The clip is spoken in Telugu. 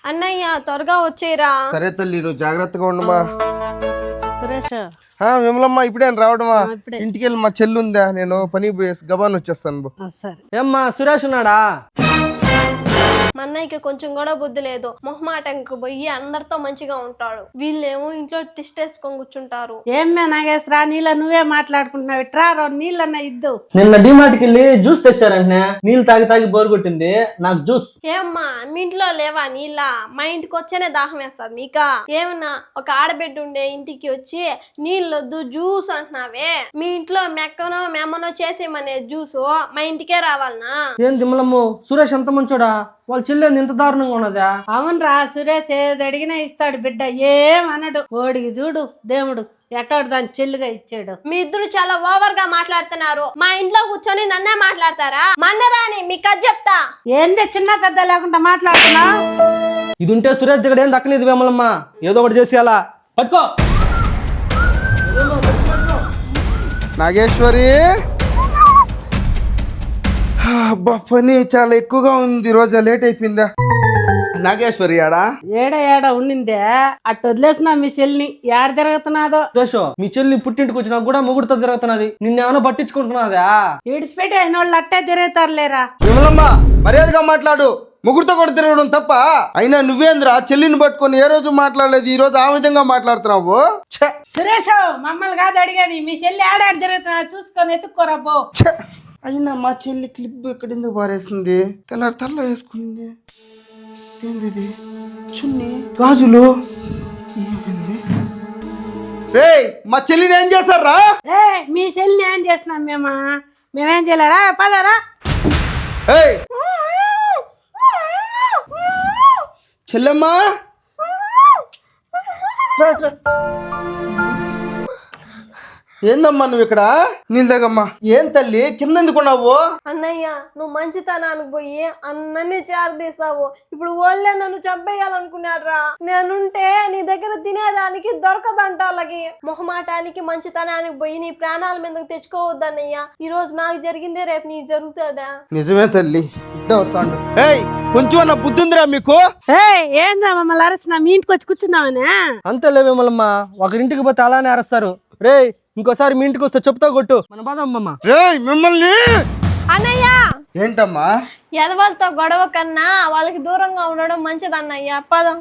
అన్నయ్య త్వరగా వచ్చేరా. సరే తల్లి నువ్వు జాగ్రత్తగా ఉండమా. సురేష్ విమలమ్మ ఇప్పుడే రావడమా? ఇప్పుడే. ఇంటికి వెళ్ళి మా చెల్లి ఉందా, నేను పని పోయేసి గబాన్ వచ్చేస్తాను. సరే. ఏమ్మా సురేష్ ఉన్నాడా? మా అన్నయ్యకి కొంచెం కూడా బుద్ధి లేదు. మొహమాటంకి పోయి అందరితో మంచిగా ఉంటాడు. వీళ్ళేమో ఇంట్లో తిష్టేసుకొని కూర్చుంటారు. ఏమ్మే నాగేశ్వరా, నీళ్ళ నువ్వే మాట్లాడుకుంటున్నావు. ఇట్రా నీళ్ళన్న ఇద్దు. నిన్న డిమార్ట్కి వెళ్ళి జ్యూస్ తెచ్చారంటే నీళ్ళు తాగి తాగి బోర్ కొట్టింది, నాకు జ్యూస్. ఏమ్మా మీ ఇంట్లో లేవా నీళ్ళ? మా ఇంటికి వచ్చేనే దాహం వేస్తుంది మీకా? ఏమన్నా ఒక ఆడబిడ్డ ఉండే ఇంటికి వచ్చి నీళ్ళొద్దు జ్యూస్ అంటున్నావే? మీ ఇంట్లో మెక్కనో మెమ్మనో చేసేమనే జ్యూస్ మా ఇంటికే రావాలనా? ఏం తిమ్మలమ్ము, సురేష్ ఎంత మంచోడా? వాళ్ళ చెల్లెంది ఇంత దారుణంగా ఉన్నదా? అవునరా, సురేష్ ఏది అడిగినా ఇస్తాడు బిడ్డ, ఏమనడు. కోడికి చూడు దేవుడు ఎట్టాడు దాని చెల్లుగా ఇచ్చాడు. మీ ఇద్దరు చాలా ఓవర్ గా మాట్లాడుతున్నారు. మా ఇంట్లో కూర్చొని నన్నే మాట్లాడతారా? మన్నరాని మీకు అది చెప్తా. ఏంది చిన్న పెద్ద లేకుండా మాట్లాడుతున్నా? ఇది ఉంటే సురేష్ దగ్గర ఏం దక్కనిది వేమలమ్మ, ఏదో ఒకటి చేసి అలా పట్టుకో. నాగేశ్వరి, అబ్బా పని చాలా ఎక్కువగా ఉంది, రోజా లేట్ అయిపోయిందా? నాగేశ్వరి ఆడా ఏడ ఉండిందే, అట్టు వదిలేసినా మీ చెల్లిని. ఏడ జరుగుతున్నాదో? సురేష్, మీ చెల్లి పుట్టింటికి వచ్చినా కూడా ముగ్గురుతో తిరుగుతున్నది, నిన్నేమైనా పట్టించుకుంటున్నదా? ఈడిచిపెట్టి అయిన వాళ్ళు అట్టే తిరుగుతారులేరా. విమలమ్మ మర్యాదగా మాట్లాడు. ముగ్గురుతో కూడా తిరగడం తప్ప? అయినా నువ్వేంద్రా చెల్లిని పట్టుకొని ఏ రోజు మాట్లాడలేదు, ఈ రోజు ఆ విధంగా మాట్లాడుతున్నావు? సురేష్ మమ్మల్ని కాదు అడిగేది, మీ చెల్లి ఆడాడు జరుగుతున్నా చూసుకొని ఎత్తుక్కోరా పో. అయినా మా చెల్లి క్లిప్ ఎక్కడ ఎందుకు పారేసింది? తెల్లారి తల్లో వేసుకుంది. ఏంది చున్ని గాజులు? మా చెల్లిని ఏం చేశారా? మీ చెల్లిని ఏం చేస్తున్నాం మేమేం చేయలేరా? పదరా. చెల్లెమ్మా ఏందమ్మా నువ్వు ఇక్కడ? నీళ్ళదగమ్మా. ఏం తల్లి కింద ఎందుకున్నావు? అన్నయ్య నువ్వు మంచితనానికి పోయి అన్నీ చేరదీసావు. ఇప్పుడు వాళ్ళే నన్ను చంపేయాలనుకున్నారా? నేనుంటే నీ దగ్గర తినేదానికి దొరకదంట. అలాగే మొహమాటానికి మంచితనానికి పోయి నీ ప్రాణాల మీదకి తెచ్చుకోవద్దన్నయ్య. ఈ రోజు నాకు జరిగిందే రేపు నీకు జరుగుతుందా? నిజమే తల్లి, ఇప్పుడే వస్తాడు. కొంచెం అన్న బుద్ధి ఉందిరా మీకు? ఏందా మమ్మల్ని అరసిన? మీ ఇంటికి వచ్చి కూర్చున్నామనే? అంతేలే వేమలమ్మ, ఒకరింటికి పోతే అలానే అరుస్తారు. రే ఇంకోసారి మీ ఇంటికి వస్తే చెప్తా కొట్టు, మన బాధమ్మమ్మ. మిమ్మల్ని. అన్నయ్య ఏంటమ్మా? ఎదవాళ్ళతో గొడవ కన్నా వాళ్ళకి దూరంగా ఉండడం మంచిదన్నయ్య. పదం.